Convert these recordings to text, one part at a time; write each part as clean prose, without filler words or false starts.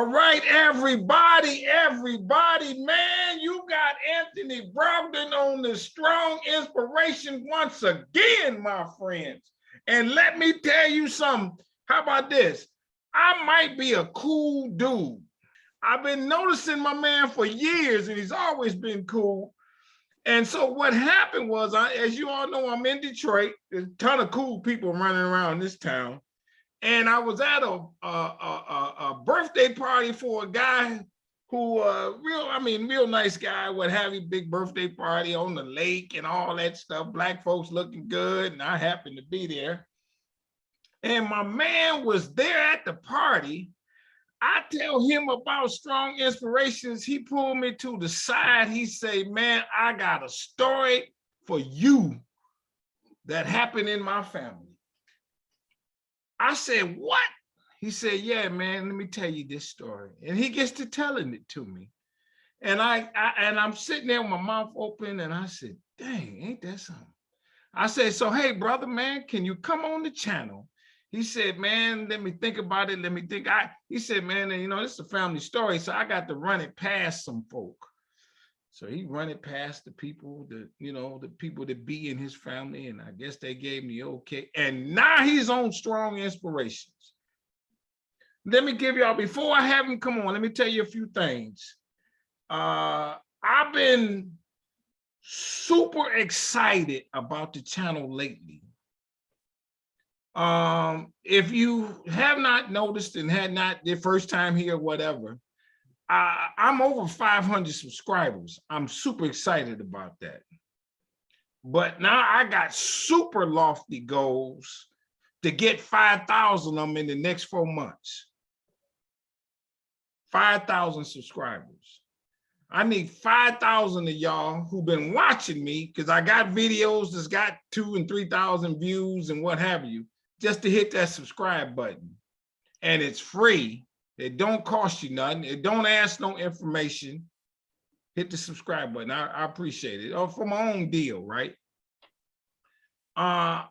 All right, everybody, man, you got Anthony Brogdon on the Strong Inspiration once again, my friends. And let me tell you something. How about this? I might be a cool dude. I've been noticing my man for years, and he's always been cool. And so what happened was, as you all know, I'm in Detroit. There's a ton of cool people running around this town. And I was at a birthday party for a guy who, real nice guy, what have you, big birthday party on the lake and all that stuff, black folks looking good, and I happened to be there. And my man was there at the party. I tell him about Strong Inspirations. He pulled me to the side. He said, man, I got a story for you that happened in my family. I said, what? He said, yeah, man, let me tell you this story. And he gets to telling it to me. And I'm sitting there with my mouth open, and I said, dang, ain't that something? I said, so, hey, brother, man, can you come on the channel? He said, man, let me think about it. Let me think. He said, man, this is a family story, so I got to run it past some folk. So he run it past the people the people that be in his family, and I guess they gave me okay. And now he's on Strong Inspirations. Let me give y'all, before I have him come on, let me tell you a few things. I've been super excited about the channel lately. If you have not noticed and had not the first time here, whatever, I'm over 500 subscribers. I'm super excited about that. But now I got super lofty goals to get 5,000 of them in the next 4 months. 5,000 subscribers. I need 5,000 of y'all who've been watching me, because I got videos that's got 2,000 and 3,000 views and what have you, just to hit that subscribe button. And it's free. It don't cost you nothing. It don't ask no information. Hit the subscribe button. I appreciate it. Or for my own deal, right? I've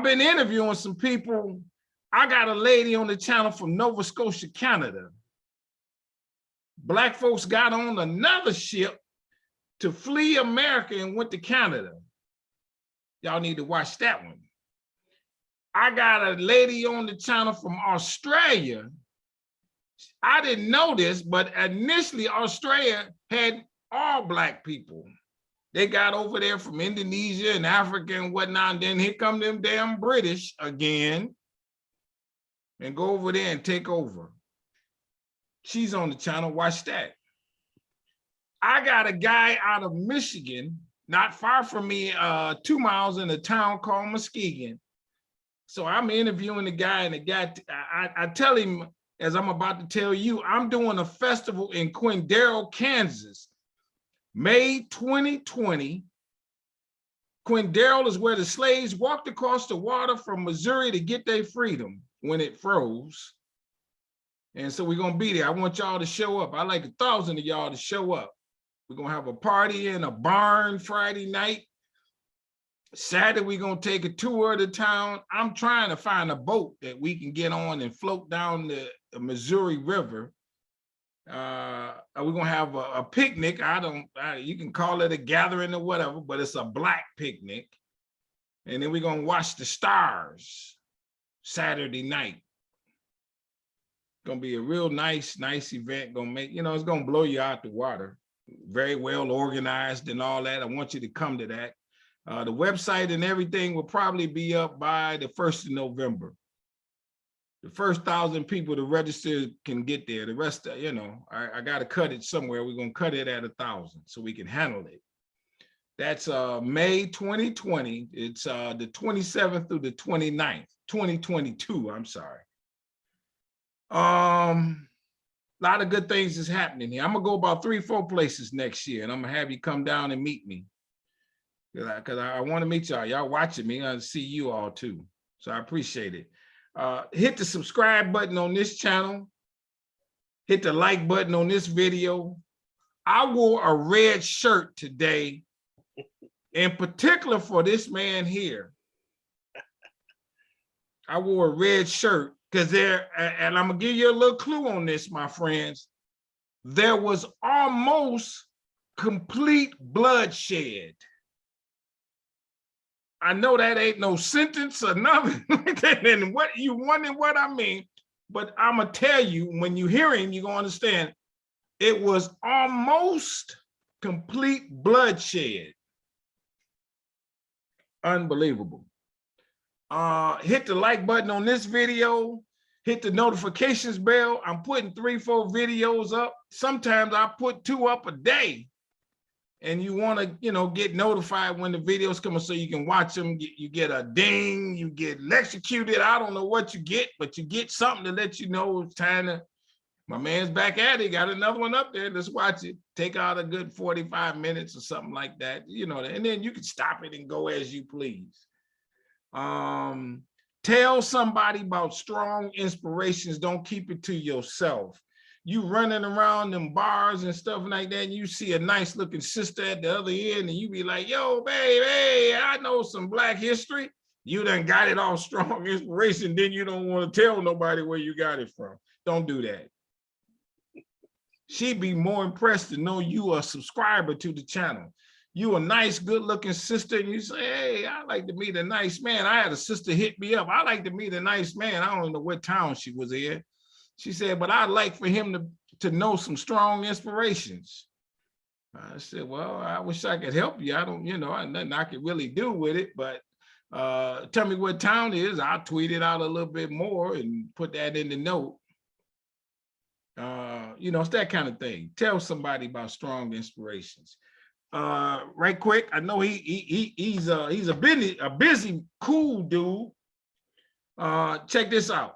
been interviewing some people. I got a lady on the channel from Nova Scotia, Canada. Black folks got on another ship to flee America and went to Canada. Y'all need to watch that one. I got a lady on the channel from Australia. I didn't know this, but initially Australia had all Black people. They got over there from Indonesia and Africa and whatnot, and then here come them damn British again and go over there and take over. She's on the channel, watch that. I got a guy out of Michigan, not far from me, 2 miles in a town called Muskegon. So I'm interviewing the guy, and the guy, I tell him, as I'm about to tell you, I'm doing a festival in Quindaro, Kansas, May 2020. Quindaro is where the slaves walked across the water from Missouri to get their freedom when it froze. And so we're gonna be there. I want y'all to show up. I'd like 1,000 of y'all to show up. We're gonna have a party in a barn Friday night. Saturday, we're gonna take a tour of the town. I'm trying to find a boat that we can get on and float down the Missouri River. We're gonna have a picnic. You can call it a gathering or whatever, but it's a Black picnic. And then we're gonna watch the stars Saturday night. Gonna be a real nice event. Gonna make, it's gonna blow you out the water. Very well organized and all that. I want you to come to that. The website and everything will probably be up by the 1st of November. The first 1,000 people to register can get there. The rest, I got to cut it somewhere. We're going to cut it at 1,000 so we can handle it. That's May 2020. It's the 27th through the 29th, 2022, I'm sorry. A lot of good things is happening here. I'm going to go about 3-4 places next year, and I'm going to have you come down and meet me. Because I want to meet y'all. Y'all watching me. I see you all too. So I appreciate it. Hit the subscribe button on this channel. Hit the like button on this video. I wore a red shirt today, in particular for this man here. I wore a red shirt because and I'm gonna give you a little clue on this, my friends. There was almost complete bloodshed. I know that ain't no sentence or nothing like that, and what you wondering what I mean, but I'm gonna tell you, when you hear him, you're gonna understand. It was almost complete bloodshed. Unbelievable. Hit the like button on this video, hit the notifications bell. I'm putting 3-4 videos up. Sometimes I put 2 up a day, and you want to, you know, get notified when the videos come so you can watch them. You get a ding, you get electrocuted. I don't know what you get, but you get something to let you know it's time to. My man's back at it. Got another one up there. Let's watch it. Take out a good 45 minutes or something like that, you know, and then you can stop it and go as you please. Tell somebody about strong inspirations. Don't keep it to yourself. You running around them bars and stuff like that, and you see a nice looking sister at the other end, and you be like, yo, baby, I know some Black history. You done got it all strong inspiration, then you don't want to tell nobody where you got it from. Don't do that. She'd be more impressed to know you are a subscriber to the channel. You a nice, good-looking sister, and you say, hey, I like to meet a nice man. I had a sister hit me up. I like to meet a nice man. I don't know what town she was in. She said, but I'd like for him to know some strong inspirations. I said, well, I wish I could help you. I don't, you know, nothing I could really do with it, but tell me what town it is. I'll tweet it out a little bit more and put that in the note. You know, it's that kind of thing. Tell somebody about strong inspirations. Right quick, I know he's a busy, cool dude. Check this out.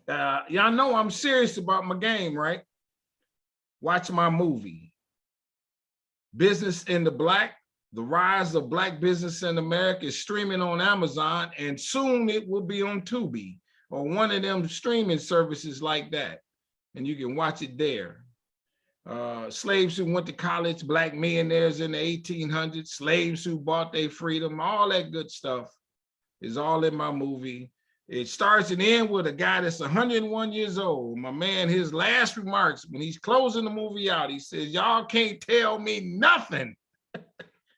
Y'all know I'm serious about my game, right? Watch my movie, Business in the Black, The Rise of Black Business in America, is streaming on Amazon, and soon it will be on Tubi or one of them streaming services like that. And you can watch it there. Slaves who went to college, Black millionaires in the 1800s, slaves who bought their freedom, all that good stuff is all in my movie. It starts and ends with a guy that's 101 years old. My man, his last remarks when he's closing the movie out, he says, y'all can't tell me nothing.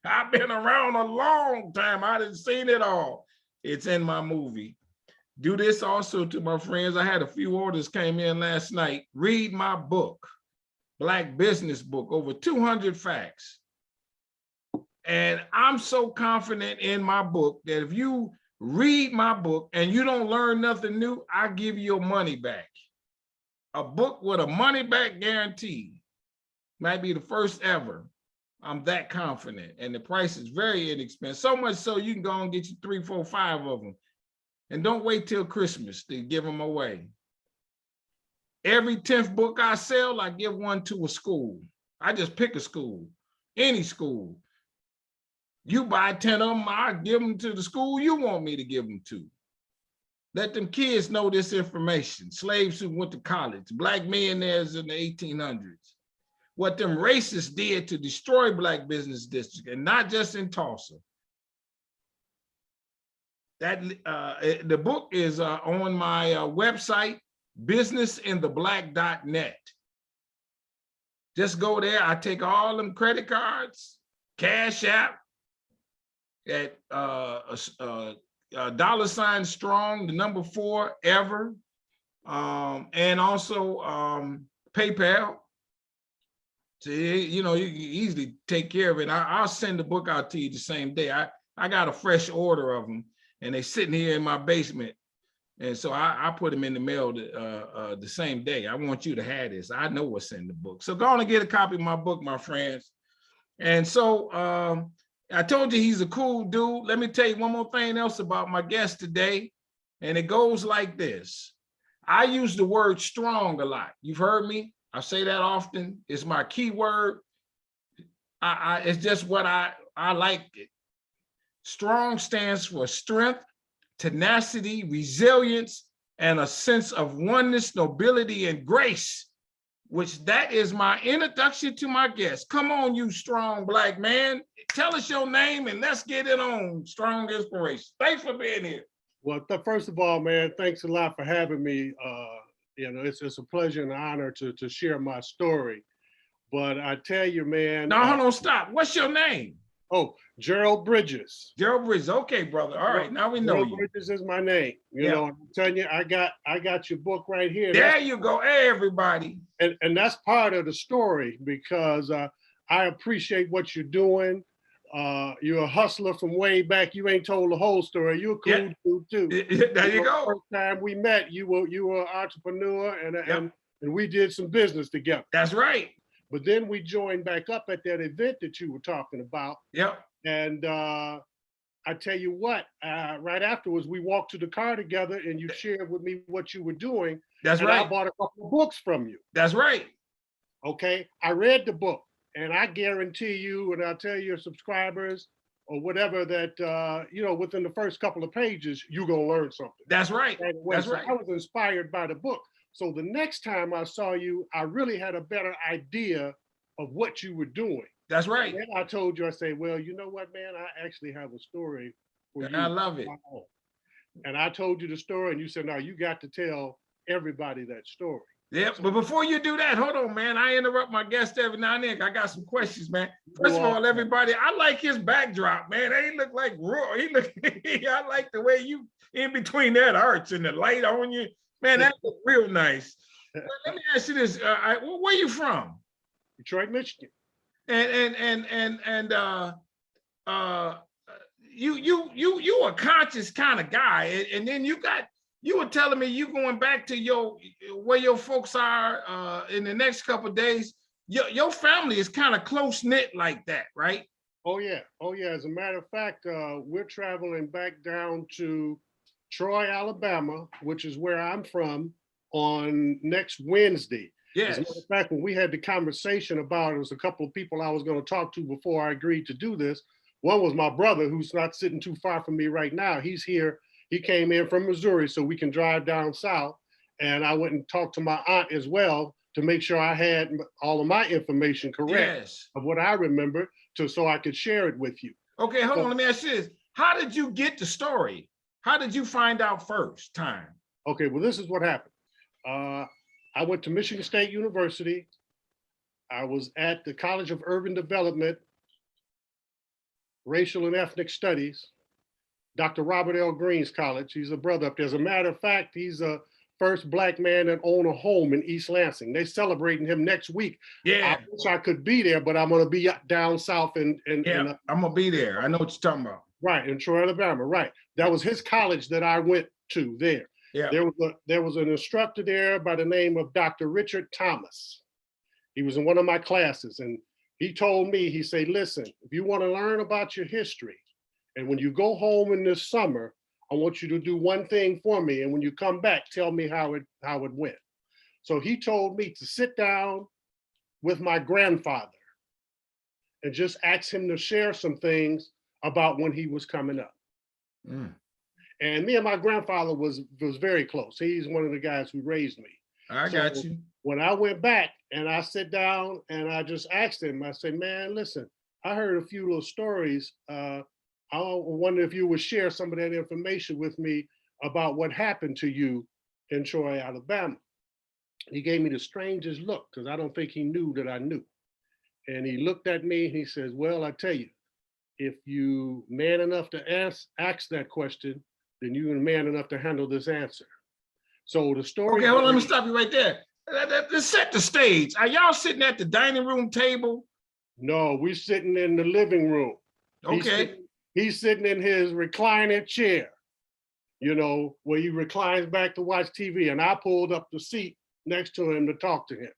I've been around a long time. I done seen it all. It's in my movie. Do this also to my friends. I had a few orders came in last night. Read my book, Black Business Book, over 200 facts. And I'm so confident in my book that if you read my book and you don't learn nothing new, I give you your money back. A book with a money back guarantee. Might be the first ever. I'm that confident. And the price is very inexpensive. So much so you can go and get you 3, 4, 5 of them. And don't wait till Christmas to give them away. Every 10th book I sell, I give one to a school. I just pick a school, any school. You buy 10 of them, I give them to the school you want me to give them to. Let them kids know this information. Slaves who went to college, Black millionaires in the 1800s. What them racists did to destroy Black business district, and not just in Tulsa. That the book is on my website, businessintheblack.net. Just go there. I take all them credit cards, Cash App at $strong, the number 4 ever, and also PayPal. So, you know, you can easily take care of it. I'll send the book out to you the same day. I got a fresh order of them, and they're sitting here in my basement. And so I put them in the mail the same day. I want you to have this. I know what's in the book. So go on and get a copy of my book, my friends. And so I told you he's a cool dude. Let me tell you one more thing else about my guest today. And it goes like this. I use the word strong a lot. You've heard me. I say that often. It's my key word. It's just what I like it. Strong stands for strength, tenacity, resilience, and a sense of oneness, nobility, and grace, which that is my introduction to my guest. Come on, you strong Black man. Tell us your name and let's get it on. Strong Inspiration. Thanks for being here. Well, first of all, man, thanks a lot for having me. It's a pleasure and honor to share my story. But I tell you, man. No, hold on, stop. What's your name? Oh, Gerald Bridges. Gerald Bridges. Okay, brother. All right, now we know Gerald you. Bridges is my name. You know, I'm telling you, I got your book right here. There you go. Hey, everybody. And that's part of the story because I appreciate what you're doing. You're a hustler from way back. You ain't told the whole story. You're a cool dude too. There you go. First time we met, you were an entrepreneur, and we did some business together. That's right. But then we joined back up at that event that you were talking about. Yep. And I tell you what, right afterwards, we walked to the car together, and you shared with me what you were doing. That's and right. I bought a couple of books from you. That's right. Okay, I read the book. And I guarantee you, and I'll tell your subscribers or whatever that, within the first couple of pages, you're going to learn something. That's right. That's right. I was inspired by the book. So the next time I saw you, I really had a better idea of what you were doing. That's right. And then I told you, I say, well, you know what, man, I actually have a story for you. I love it. And I told you the story, and you said, no, you got to tell everybody that story. Yeah, but before you do that, hold on, man. I interrupt my guest every now and then. I got some questions, man. First of all, everybody, I like his backdrop, man. He look like raw. I like the way you in between that arch and the light on you, man. That look real nice. Let me ask you this: where you from? Detroit, Michigan. And you a conscious kind of guy, and then you were telling me you going back to where your folks are in the next couple of days. Your family is kind of close knit like that, right? Oh yeah. As a matter of fact, we're traveling back down to Troy, Alabama, which is where I'm from, on next Wednesday. Yes. As a matter of fact, when we had the conversation about it, was a couple of people I was going to talk to before I agreed to do this. One was my brother, who's not sitting too far from me right now. He's here. He came in from Missouri so we can drive down south. And I went and talked to my aunt as well to make sure I had all of my information correct of what I remember so I could share it with you. Okay, hold on. Let me ask you this. How did you get the story? How did you find out first time? Okay, well, this is what happened. I went to Michigan State University. I was at the College of Urban Development, Racial and Ethnic Studies, Dr. Robert L. Green's college. He's a brother up there. As a matter of fact, he's the first Black man that owned a home in East Lansing. They're celebrating him next week. Yeah. I wish I could be there, but I'm going to be down south. I'm going to be there. I know what you're talking about. Right, in Troy, Alabama, right. That was his college that I went to there. Yeah. There was an instructor there by the name of Dr. Richard Thomas. He was in one of my classes, and he told me, he said, listen, if you want to learn about your history, and when you go home in this summer, I want you to do one thing for me. And when you come back, tell me how it went. So he told me to sit down with my grandfather and just ask him to share some things about when he was coming up. Mm. And me and my grandfather was very close. He's one of the guys who raised me. I got you. When I went back and I sit down and I just asked him, I said, man, listen, I heard a few little stories. I wonder if you would share some of that information with me about what happened to you in Troy, Alabama. He gave me the strangest look because I don't think he knew that I knew. And he looked at me and he says, well, I tell you, if you man enough to ask that question, then you're man enough to handle this answer. So the story. Okay, hold on, let me stop you right there. Let's set the stage. Are y'all sitting at the dining room table? No, we're sitting in the living room. Okay. He's sitting in his reclining chair, where he reclines back to watch TV. And I pulled up the seat next to him to talk to him.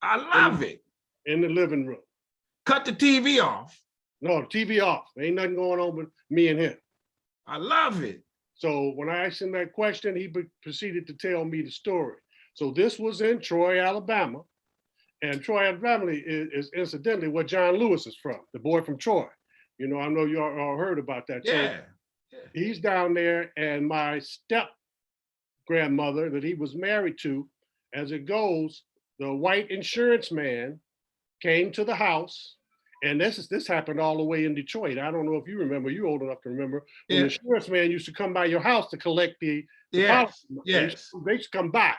I love it. In the living room. Cut the TV off. No, TV off. Ain't nothing going on with me and him. I love it. So when I asked him that question, he proceeded to tell me the story. So this was in Troy, Alabama. And Troy, Alabama is incidentally where John Lewis is from, the boy from Troy. I know you all heard about that. Yeah. So he's down there, and my step grandmother that he was married to, as it goes, the white insurance man came to the house And this happened all the way in Detroit. I don't know if you remember, you're old enough to remember, when Yeah. the insurance man used to come by your house to collect the policy. Yes. They used to come by.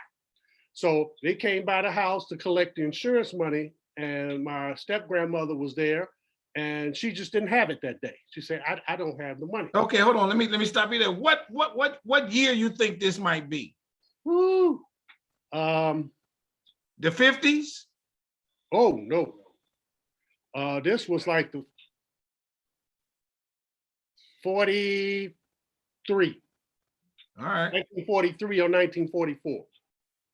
So they came by the house to collect the insurance money, and my step grandmother was there, and she just didn't have it that day. She said, I don't have the money. Okay, hold on. Let me stop you there. What year you think this might be? Woo. The 50s? Oh no. This was like the 43. All right. 1943 or 1944.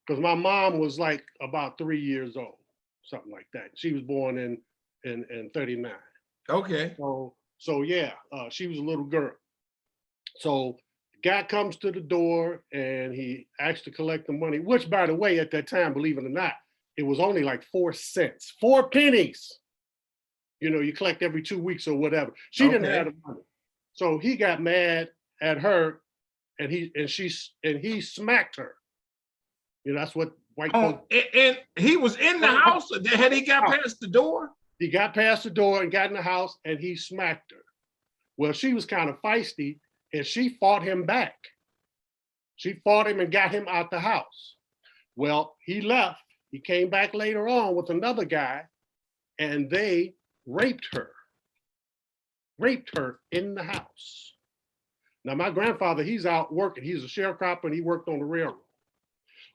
Because my mom was like about 3 years old, something like that. She was born in 39. Okay. So yeah, she was a little girl. So the guy comes to the door and he asks to collect the money, which by the way, at that time, believe it or not, it was only like 4 cents, 4 pennies. You know, you collect every 2 weeks or whatever. She didn't have the money. So he got mad at her and he smacked her. You know, that's what white folks. And he was in the house. Had he got past the door? He got past the door and got in the house and he smacked her. Well, she was kind of feisty and she fought him back. She fought him and got him out the house. Well, he left. He came back later on with another guy and they raped her in the house. Now, my grandfather, he's out working. He's a sharecropper and he worked on the railroad.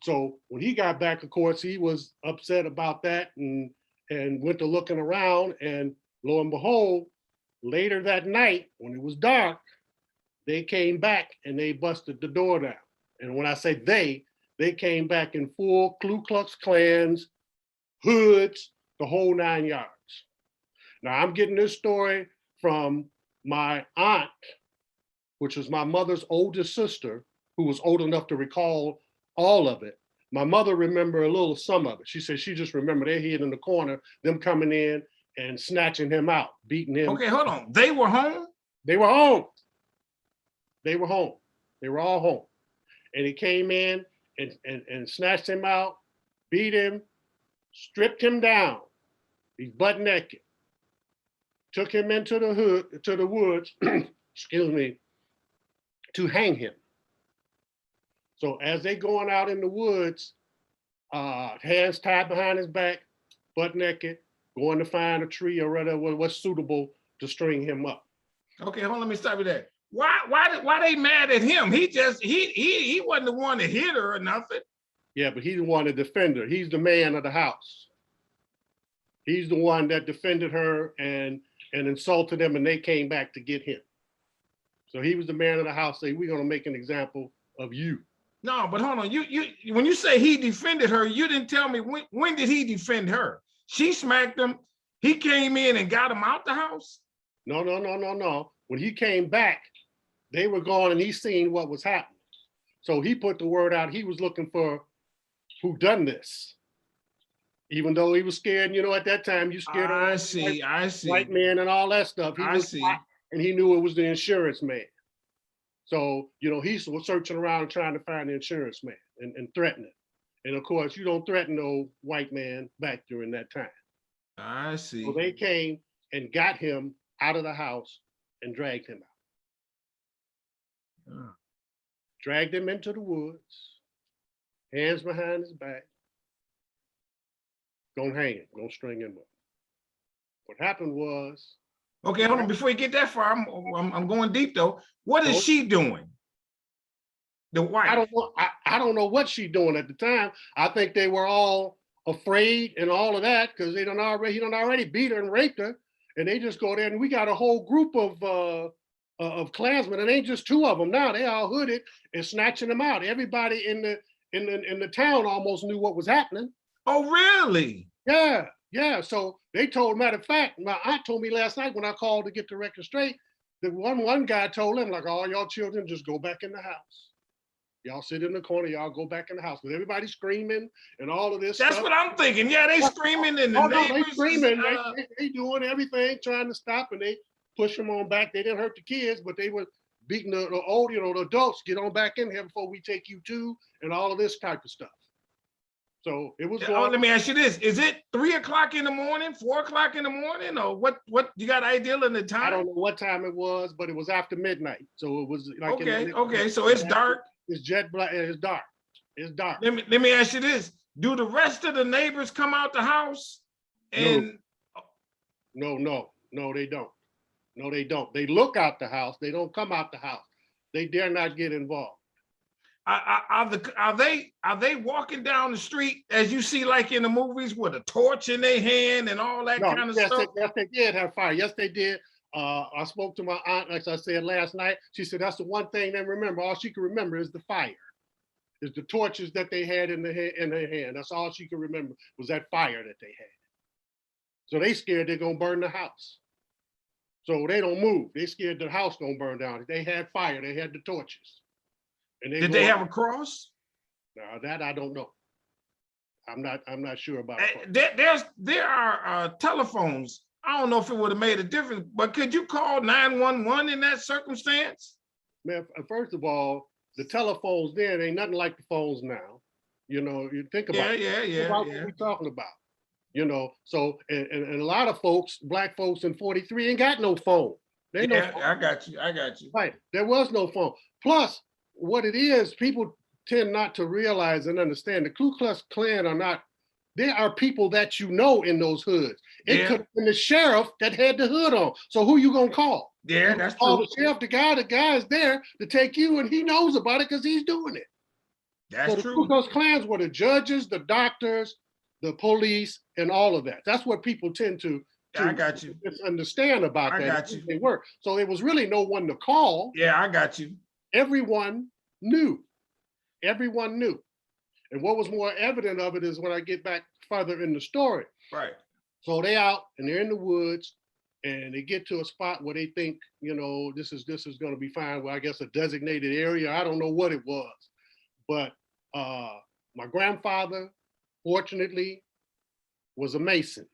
So when he got back, of course, he was upset about that and went to looking around, and lo and behold, later that night, when it was dark, they came back and they busted the door down. And when I say they came back in full Ku Klux Klans, hoods, the whole 9 yards. Now I'm getting this story from my aunt, which was my mother's oldest sister, who was old enough to recall all of it. My mother remembered a little some of it. She said she just remembered their head in the corner, them coming in and snatching him out, beating him. Okay, hold on. They were home? They were home. They were home. They were all home. And he came in and snatched him out, beat him, stripped him down. He's butt naked. Took him into the woods, excuse me, to hang him. So as they going out in the woods, hands tied behind his back, butt naked, going to find a tree or whatever what's suitable to string him up. Okay, hold on, let me stop you there. Why they mad at him? He wasn't the one that hit her or nothing. Yeah, but he's the one to defend her. He's the man of the house. He's the one that defended her and insulted them, and they came back to get him. So he was the man of the house. Say, we're gonna make an example of you. No, but hold on. You when you say he defended her, you didn't tell me when did he defend her? She smacked him. He came in and got him out the house. No. When he came back, they were gone and he seen what was happening. So he put the word out. He was looking for who done this. Even though he was scared, you know, at that time you scared of I see. white men and all that stuff. I see. And he knew it was the insurance man. So, you know, he was searching around trying to find the insurance man and threatening. And of course, you don't threaten no white man back during that time. I see. So they came and got him out of the house and dragged him out. Dragged him into the woods, hands behind his back, gonna hang him, gonna string him up. What happened was, okay, hold on. Before you get that far, I'm going deep though. What is she doing? The wife. I don't know. I don't know what she doing at the time. I think they were all afraid and all of that because he done already beat her and raped her, and they just go there and we got a whole group of Klansmen. It ain't just 2 of them now. They all hooded and snatching them out. Everybody in the town almost knew what was happening. Oh, really? Yeah. So they told, matter of fact, my aunt told me last night when I called to get the record straight, that one guy told him, like, all y'all children just go back in the house. Y'all sit in the corner, y'all go back in the house. With everybody screaming and all of this That's stuff. what I'm thinking. Yeah, they screaming and the neighbors. No, they screaming. They doing everything, trying to stop, and they push them on back. They didn't hurt the kids, but they were beating the old, the adults. Get on back in here before we take you to, and all of this type of stuff. So it was Oh, going let me on. ask you this. Is it 3 o'clock in the morning, 4 o'clock in the morning, or what you got idea in the I time? don't know what time it was, but it was after midnight. So it was like Okay, so it's dark. It's jet black. It's dark. It's dark. Let me ask you this. Do the rest of the neighbors come out the house? And No, they don't. No, they don't. They look out the house. They don't come out the house. They dare not get involved. are they walking down the street as you see like in the movies with a torch in their hand and all that No, kind of yes, stuff? yes, they did have fire. Yes, they did. I spoke to my aunt, like I said last night. She said that's the one thing they remember. All she can remember is the fire, is the torches that they had in their hand. That's all she could remember was that fire that they had. So they scared they're gonna burn the house. So they don't move. They scared the house gonna burn down. They had fire. They had the torches. And Did they have a cross? Now that I don't know. I'm not sure about it. There are telephones. I don't know if it would have made a difference, but could you call 911 in that circumstance? Man, first of all, the telephones then ain't nothing like the phones now. You know, you think about what we talking about. You know, so and a lot of folks, black folks in 43 ain't got no phone. I got you. Right. There was no phone. Plus, what it is, people tend not to realize and understand the Ku Klux Klan are not, there are people that you know in those hoods. It could have been the sheriff that had the hood on. So who you gonna call? Yeah, that's call true. the sheriff, the guy is there to take you and he knows about it because he's doing it. That's so the true. Ku Klux Klans were the judges, the doctors, the police, and all of that. That's what people tend to I got you. Understand about that. I got you. They were. So there was really no one to call. Yeah, I got you. Everyone knew. Everyone knew. And what was more evident of it is when I get back further in the story. Right. So they out and they're in the woods and they get to a spot where they think, you know, this is going to be fine. Well, I guess a designated area. I don't know what it was, but my grandfather, fortunately, was a Mason.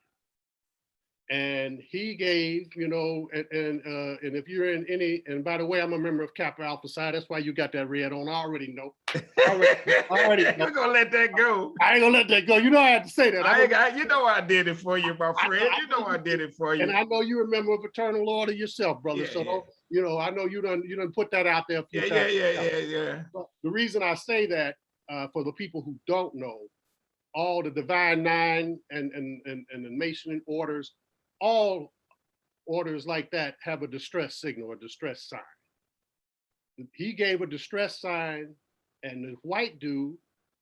And he gave, you know, and if you're in any, and by the way, I'm a member of Kappa Alpha Psi. That's why you got that red on. I already know. Already know. You're gonna let that go. I ain't gonna let that go. You know I had to say that. You know I did it for you, my friend. You know I did it for you. And I know you're a member of Eternal Order yourself, brother. You know, I know you done put that out there a few times. Yeah. But the reason I say that, for the people who don't know, all the Divine Nine and the Masonic orders, all orders like that have a distress signal, a distress sign. He gave a distress sign, and the white dude,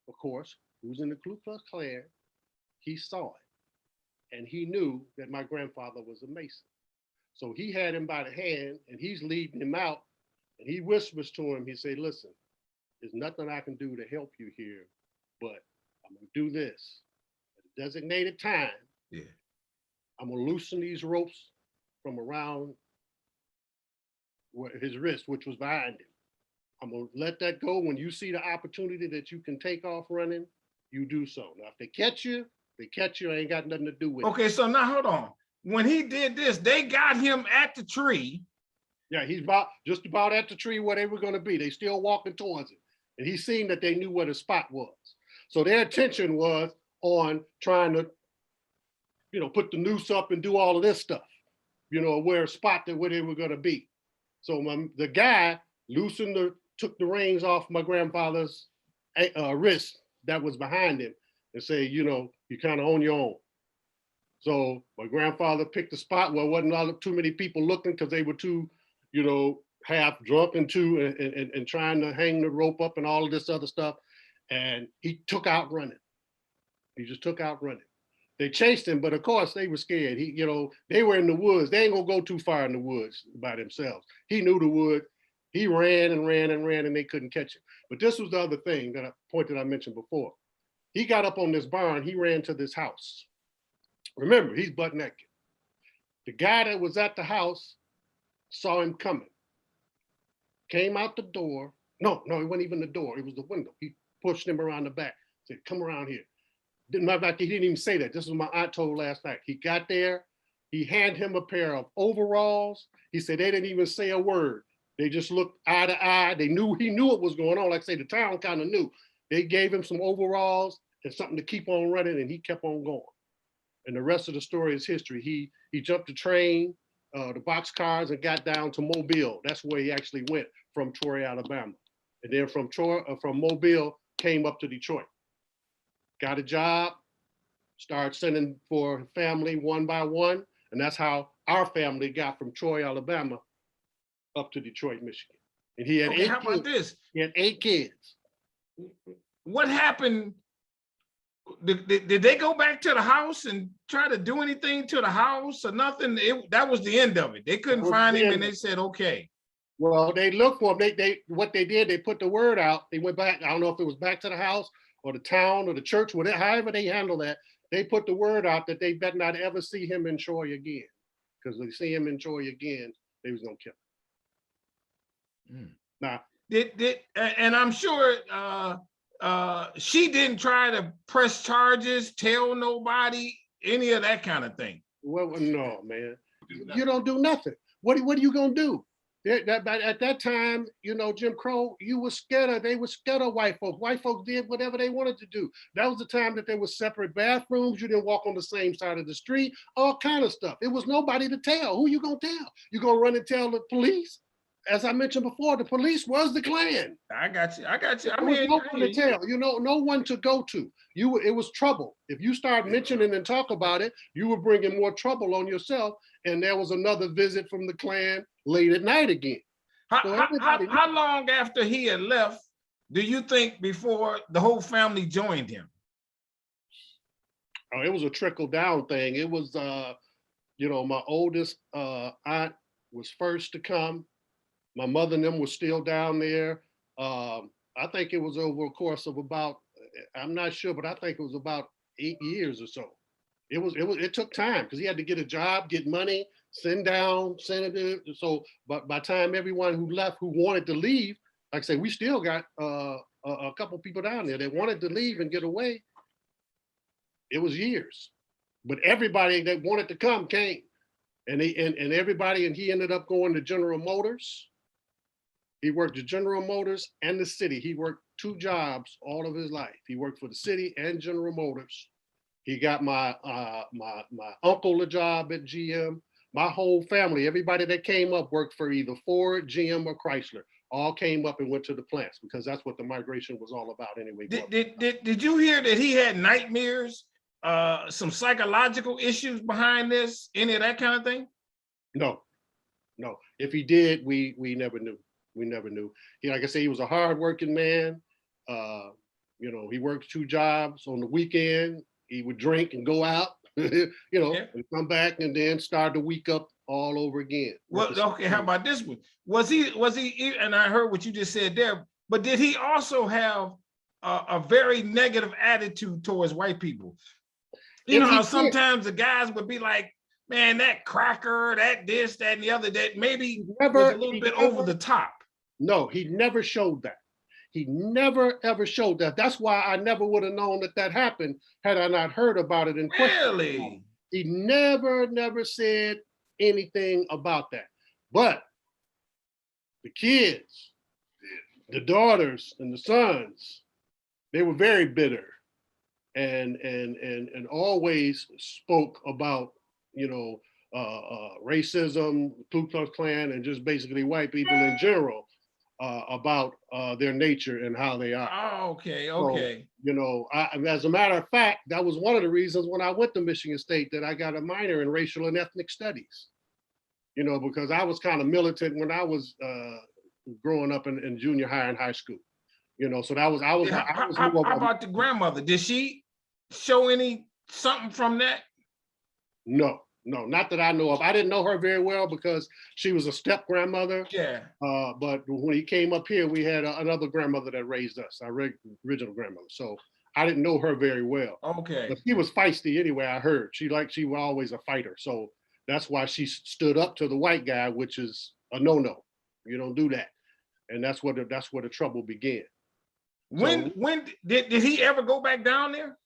of course, who's in the Ku Klux Klan, he saw it. And he knew that my grandfather was a Mason. So he had him by the hand and he's leading him out. And he whispers to him, he said, listen, there's nothing I can do to help you here, but I'm gonna do this. At a designated time, I'm gonna loosen these ropes from around his wrist, which was behind him. I'm gonna let that go. When you see the opportunity that you can take off running, you do so. Now, if they catch you, ain't got nothing to do with it. Okay, so now hold on. When he did this, they got him at the tree. Yeah, he's just about at the tree where they were gonna be. They still walking towards it. And he seen that they knew where the spot was. So their attention was on trying to, you know, put the noose up and do all of this stuff, you know, where a spot that where they were gonna be. So the guy took the reins off my grandfather's wrist that was behind him and say, you know, you're kind of on your own. So my grandfather picked a spot where wasn't too many people looking because they were too, you know, half drunk and trying to hang the rope up and all of this other stuff. And he took out running. He just took out running. They chased him, but of course they were scared. They were in the woods. They ain't gonna go too far in the woods by themselves. He knew the wood. He ran and they couldn't catch him. But this was the other thing point that I mentioned before. He got up on this barn, he ran to this house. Remember, he's butt naked. The guy that was at the house saw him coming. Came out the door. No, it wasn't even the door. It was the window. He pushed him around the back. Said, come around here. Matter of fact, he didn't even say that. This was my aunt told last night. He got there. He handed him a pair of overalls. He said they didn't even say a word. They just looked eye to eye. He knew what was going on. Like I say, the town kind of knew. They gave him some overalls and something to keep on running, and he kept on going. And the rest of the story is history. He jumped the train, the boxcars, and got down to Mobile. That's where he actually went from Troy, Alabama. And then from Mobile, came up to Detroit. Got a job, started sending for family one by one. And that's how our family got from Troy, Alabama, up to Detroit, Michigan. And he had how about this? He had 8 kids. What happened? Did they go back to the house and try to do anything to the house or nothing? That was the end of it. They couldn't find him, and they said, okay. Well, they looked for him. What they did, they put the word out. They went back. I don't know if it was back to the house or the town or the church, whatever, however they handle that. They put the word out that they better not ever see him in Troy again, because if they see him in Troy again, they was gonna kill him. Now, and I'm sure she didn't try to press charges, tell nobody, any of that kind of thing. Well, no, man. You don't do nothing. What are you gonna do? At that time, you know, Jim Crow, you were scared of, they were scared of white folks. White folks did whatever they wanted to do. That was the time that there was separate bathrooms. You didn't walk on the same side of the street, all kind of stuff. It was nobody to tell. Who you gonna tell? You gonna run and tell the police? As I mentioned before, the police was the Klan. I got you. I mean, no one to tell, you know, no one to go to. It was trouble. If you start mentioning and talk about it, you were bringing more trouble on yourself. And there was another visit from the Klan late at night again. How long after he had left do you think before the whole family joined him? Oh, it was a trickle down thing. It was, you know, my oldest aunt was first to come. My mother and them were still down there. I think it was over a course of about, I'm not sure, but I think it was about 8 years or so. It took time because he had to get a job, get money, send it. So, but by the time everyone who left, who wanted to leave, like I say, we still got a couple people down there that wanted to leave and get away. It was years, but everybody that wanted to come came, and everybody, and he ended up going to General Motors. He worked at General Motors and the city. He worked 2 jobs all of his life. He worked for the city and General Motors. He got my uncle a job at GM. My whole family, everybody that came up worked for either Ford, GM, or Chrysler. All came up and went to the plants because that's what the migration was all about anyway. Did you hear that he had nightmares, some psychological issues behind this, any of that kind of thing? No. If he did, we never knew. We never knew. Like I say, he was a hardworking man. You know, he worked 2 jobs on the weekend. He would drink and go out, you know, and come back and then start the week up all over again. Well, okay, how about this one? Was he, and I heard what you just said there, but did he also have a very negative attitude towards white people? You know how sometimes the guys would be like, man, that cracker, that this, that, and the other, that maybe was a little bit over the top. No, he never showed that. He never, ever showed that. That's why I never would have known that happened had I not heard about it in question. Really? He never said anything about that. But the kids, the daughters and the sons, they were very bitter and always spoke about, you know, racism, Ku Klux Klan, and just basically white people in general. About their nature and how they are. Oh, okay. So, you know, as a matter of fact, that was one of the reasons when I went to Michigan State that I got a minor in racial and ethnic studies. You know, because I was kind of militant when I was growing up in junior high and high school. You know, so that was how about the grandmother? Did she show something from that? No, not that I know of. I didn't know her very well because she was a step grandmother. Yeah. But when he came up here, we had another grandmother that raised us, our original grandmother. So I didn't know her very well. Okay. But she was feisty anyway, I heard. She was always a fighter. So that's why she stood up to the white guy, which is a no-no. You don't do that. And that's where the trouble began. When did he ever go back down there?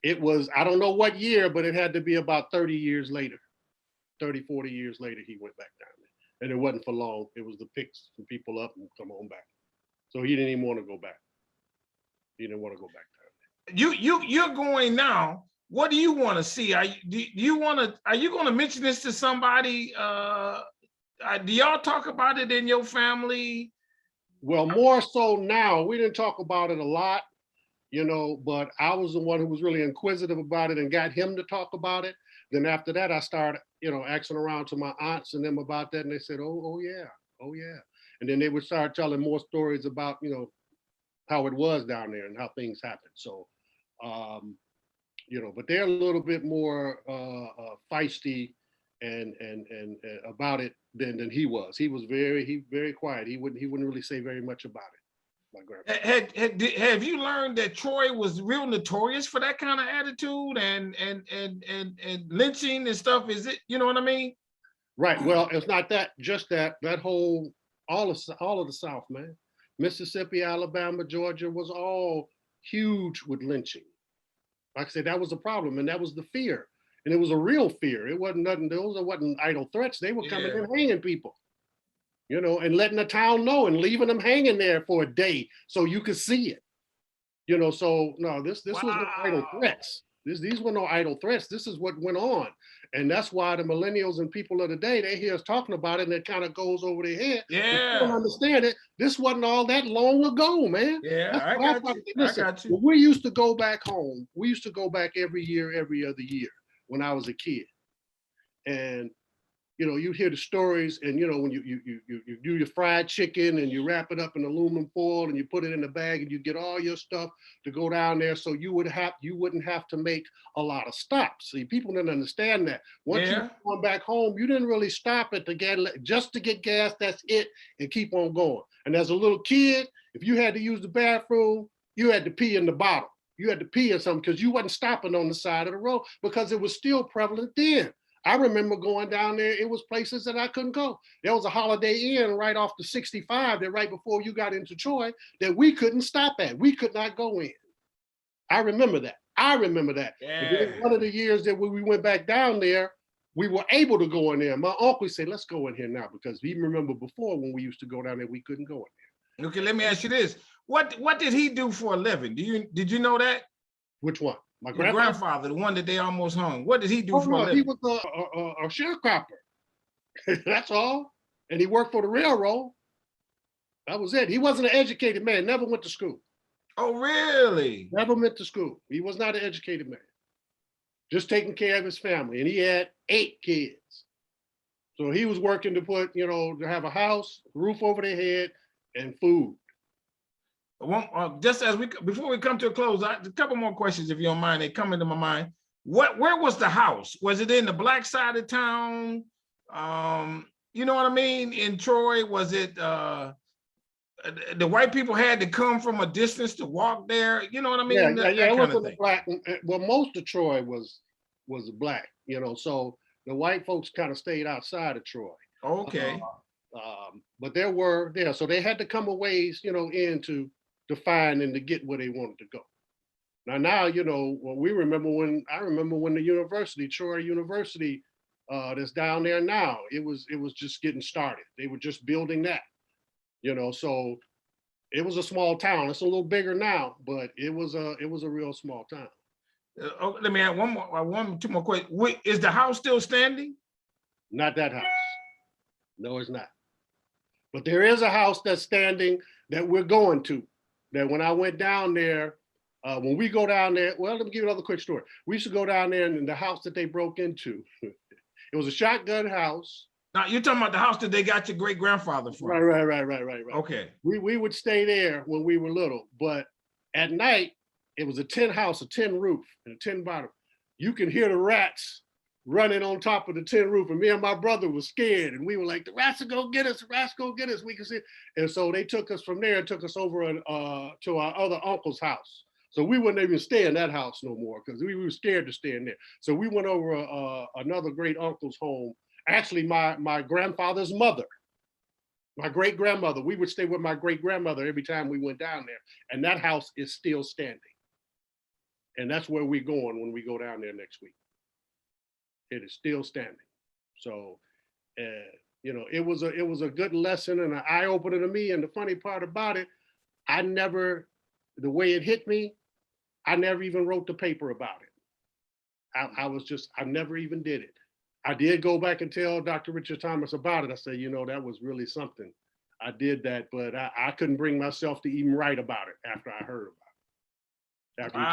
It was, I don't know what year, but it had to be about 30 years later. 30, 40 years later, he went back down there. And it wasn't for long. It was to pick some people up and come on back. So he didn't even want to go back. He didn't want to go back you're going now. What do you want to see? Are you going to mention this to somebody? Do y'all talk about it in your family? Well, more so now. We didn't talk about it a lot, but I was the one who was really inquisitive about it and got him to talk about it. Then after that, I started, asking around to my aunts and them about that. And they said, oh yeah, oh yeah. And then they would start telling more stories about, how it was down there and how things happened. So, but they're a little bit more feisty and about it than he was. He was very quiet. He wouldn't really say very much about it. My grandfather. Have you learned that Troy was real notorious for that kind of attitude and lynching and stuff? Is it, you know what I mean? Right. Well, it's not just that whole all of the South, man. Mississippi, Alabama, Georgia was all huge with lynching. Like I said, that was a problem, and that was the fear, and it was a real fear. It wasn't nothing. Those wasn't idle threats. They were coming in hanging people, and letting the town know and leaving them hanging there for a day so you could see it. So no, this was no idle threats. These were no idle threats. This is what went on. And that's why the millennials and people of the day, they hear us talking about it and it kind of goes over their head. Yeah. They don't understand it. This wasn't all that long ago, man. Yeah, I got you. Listen, I got you. when we used to go back home, we used to go back every year, every other year when I was a kid. And you hear the stories, and when you do your fried chicken and you wrap it up in aluminum foil and you put it in a bag and you get all your stuff to go down there, so you wouldn't have to make a lot of stops. See, people didn't understand that. Once you went back home, you didn't really stop at just to get gas. That's it, and keep on going. And as a little kid, if you had to use the bathroom, you had to pee in the bottle. You had to pee or something because you wasn't stopping on the side of the road because it was still prevalent then. I remember going down there, it was places that I couldn't go. There was a Holiday Inn right off the 65 that right before you got into Troy that we couldn't stop at. We could not go in. I remember that. Yeah. One of the years that we went back down there, we were able to go in there. My uncle said, let's go in here now, because he remember before when we used to go down there, we couldn't go in there. Okay, let me ask you this. What did he do for a living? Did you know that? Which one? My grandfather, the one that they almost hung. What did he do for a living? He was a sharecropper. That's all. And he worked for the railroad. That was it. He wasn't an educated man, never went to school. Oh, really? Never went to school. He was not an educated man. Just taking care of his family. And he had 8 kids. So he was working to put, to have a house, roof over their head, and food. Just before we come to a close, a couple more questions, if you don't mind. They come into my mind. Where was the house? Was it in the black side of town? You know what I mean? In Troy, was it the white people had to come from a distance to walk there? You know what I mean? Yeah. It wasn't a black. Well, most of Troy was black. So the white folks kind of stayed outside of Troy. Okay. But so they had to come a ways, in to find and to get where they wanted to go. Now, I remember when the university, Troy University, that's down there now, it was just getting started. They were just building that, so it was a small town. It's a little bigger now, but it was a real small town. Let me add two more questions. Is the house still standing? Not that house. No, it's not. But there is a house that's standing that we're going to. That when I went down there, when we go down there, well, let me give you another quick story. We used to go down there, and in the house that they broke into, it was a shotgun house. Now you're talking about the house that they got your great grandfather from. Right. Okay. We would stay there when we were little, but at night it was a tin house, a tin roof, and a tin bottom. You can hear the rats running on top of the tin roof, and me and my brother was scared, and we were like, the rats are gonna get us, the rats gonna get us. We can see, and so they took us from there and took us over to our other uncle's house. So we wouldn't even stay in that house no more because we were scared to stay in there. So we went over another great uncle's home. Actually, my grandfather's mother, my great grandmother. We would stay with my great grandmother every time we went down there, and that house is still standing. And that's where we're going when we go down there next week. It is still standing. So, it was a good lesson and an eye opener to me. And the funny part about it, the way it hit me, I never even wrote the paper about it. I never even did it. I did go back and tell Dr. Richard Thomas about it. I said, you know, that was really something. I did that, but I couldn't bring myself to even write about it after I heard about it. After he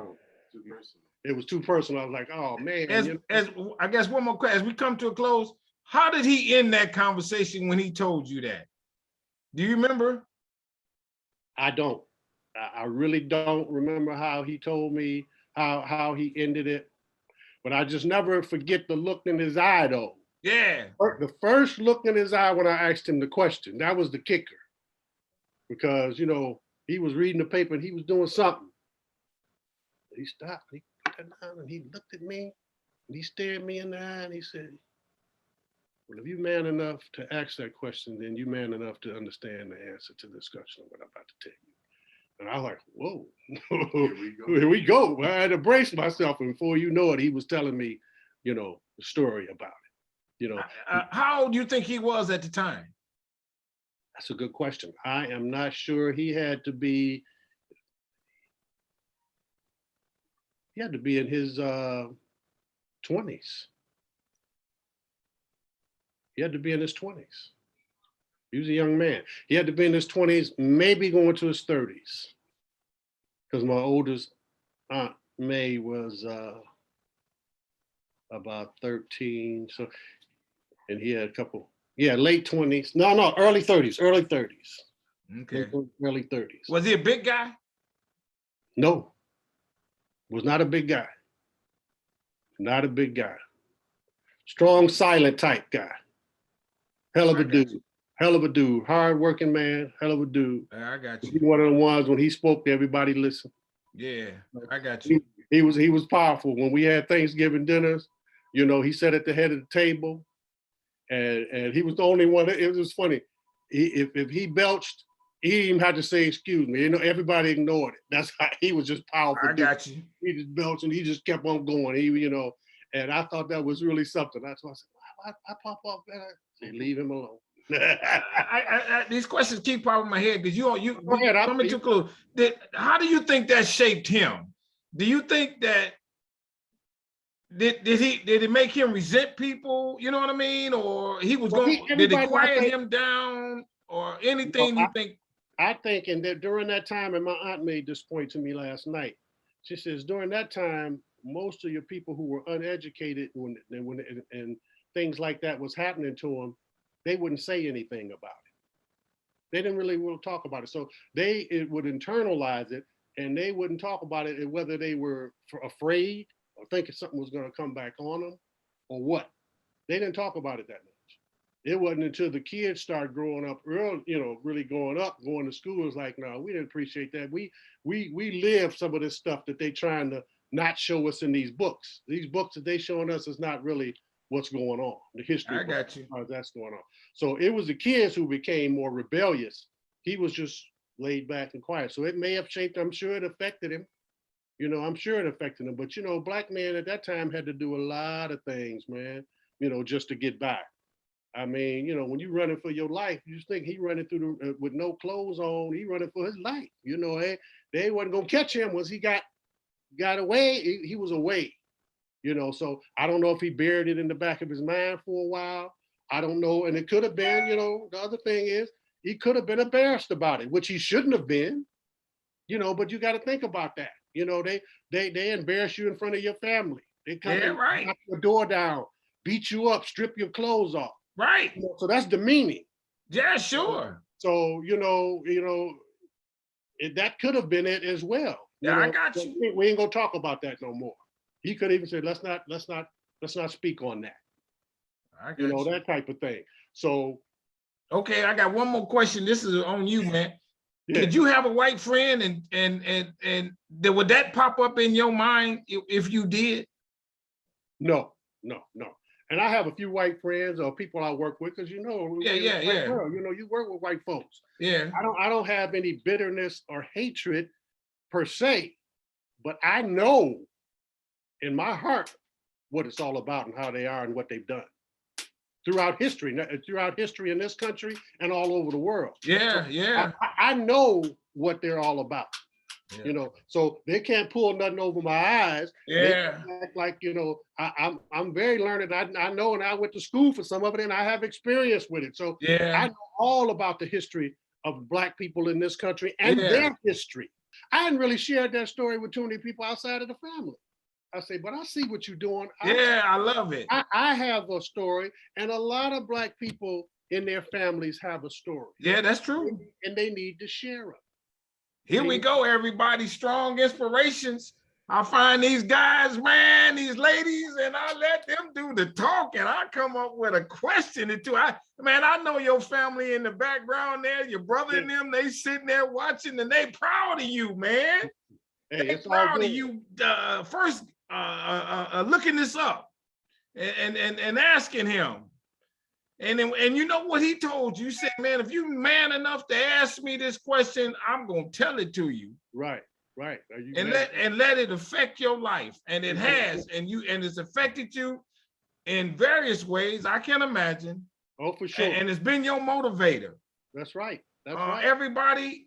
told me the story. It was too personal. I was like, oh man. As I guess one more question, as we come to a close, how did he end that conversation when he told you that? Do you remember? I don't. I really don't remember how he told me, how he ended it. But I just never forget the look in his eye though. Yeah. The first look in his eye when I asked him the question, that was the kicker. Because, you know, he was reading the paper and he was doing something. He stopped, he put that down and he looked at me and he stared me in the eye and he said, well, if you're man enough to ask that question, then you're man enough to understand the answer to this question, what I'm about to tell you. And I was like, whoa, here we go. I had to brace myself. And before you know it, he was telling me, you know, the story about it. You know, how old do you think he was at the time? That's a good question. I am not sure. He had to be in his 20s. He had to be in his 20s. He was a young man. He had to be in his 20s, maybe going to his 30s. Because my oldest Aunt May was about 13. So, and he had a couple, late 20s. No, early 30s. Okay. Early 30s. Was he a big guy? No, was not a big guy. Not a big guy. Strong, silent type guy. Hell of a dude. Hell of a dude. Hard working man. Hell of a dude. I got you. He one of the ones when he spoke, everybody listened. Yeah, I got you. He was powerful. When we had Thanksgiving dinners, you know, he sat at the head of the table, and he was the only one. It was funny. If he belched, he didn't even have to say excuse me. You know, everybody ignored it. That's how he was just powerful. I got you. He just belched and he just kept on going. He, you know, and I thought that was really something. That's why I said, why pop off that? I said, leave him alone. These questions keep popping in my head because you ahead, coming too close. How do you think that shaped him? Do you think that did it make him resent people? You know what I mean? Or he was did it quiet him down or anything you think? I think, and that during that time, and my aunt made this point to me last night. She says during that time, most of your people who were uneducated when and things like that was happening to them, they wouldn't say anything about it. They didn't really want to talk about it. So it would internalize it and they wouldn't talk about it, and whether they were afraid or thinking something was going to come back on them or what. They didn't talk about it that much. It wasn't until the kids started growing up early, you know, really growing to school, it was like, no, we didn't appreciate that. We live some of this stuff that they trying to not show us in these books. These books that they showing us is not really what's going on, the history. I got you. That's going on. So it was the kids who became more rebellious. He was just laid back and quiet. So it may have shaped, I'm sure it affected him. You know, I'm sure it affected him. But, you know, black men at that time had to do a lot of things, man, you know, just to get by. I mean, you know, when you're running for your life, you just think he running through with no clothes on, he running for his life. You know, they wasn't going to catch him once he got away. He was away. You know, so I don't know if he buried it in the back of his mind for a while. I don't know. And it could have been, you know, the other thing is he could have been embarrassed about it, which he shouldn't have been, you know, but you got to think about that. You know, they embarrass you in front of your family. They come and knock your door down, beat you up, strip your clothes off. Right. You know, so that's demeaning. Yeah, sure. So, you know, that could have been it as well. Yeah, I got you. We ain't gonna talk about that no more. He could even say, let's not speak on that. I got you know, that type of thing. So, okay, I got one more question. This is on you, man. Yeah. Did you have a white friend, and would that pop up in your mind if you did? No. And I have a few white friends or people I work with, because you know, yeah. You know, you work with white folks. Yeah. I don't have any bitterness or hatred per se, but I know in my heart what it's all about and how they are and what they've done throughout history in this country and all over the world. Yeah, so yeah. I know what they're all about. You know, so they can't pull nothing over my eyes. Yeah. They act like, you know, I'm very learned. I know, and I went to school for some of it, and I have experience with it. So I know all about the history of Black people in this country and their history. I hadn't really shared that story with too many people outside of the family. I say, but I see what you're doing. I love it. I have a story, and a lot of Black people in their families have a story. Yeah, that's true. And they need to share it. Here we go, everybody. Strong inspirations. I find these guys, man, these ladies, and I let them do the talking. I come up with a question or two. I know your family in the background there, your brother and them, they sitting there watching, and they proud of you, man. Hey, they proud of you. First, looking this up and asking him. And you know what he told you? He said, man, if you man enough to ask me this question, I'm gonna tell it to you. Right. And let it affect your life. And it has, and it's affected you in various ways, I can imagine. Oh, for sure. And it's been your motivator. That's right. Everybody,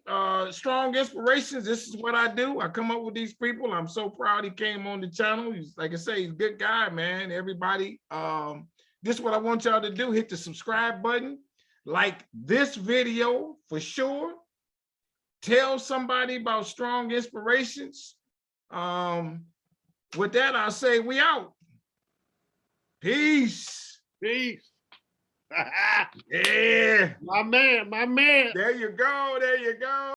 strong inspirations. This is what I do. I come up with these people. I'm so proud he came on the channel. He's, like I say, he's a good guy, man. Everybody, this is what I want y'all to do. Hit the subscribe button. Like this video for sure. Tell somebody about strong inspirations. With that, I'll say we out. Peace. Peace. Yeah. My man. There you go.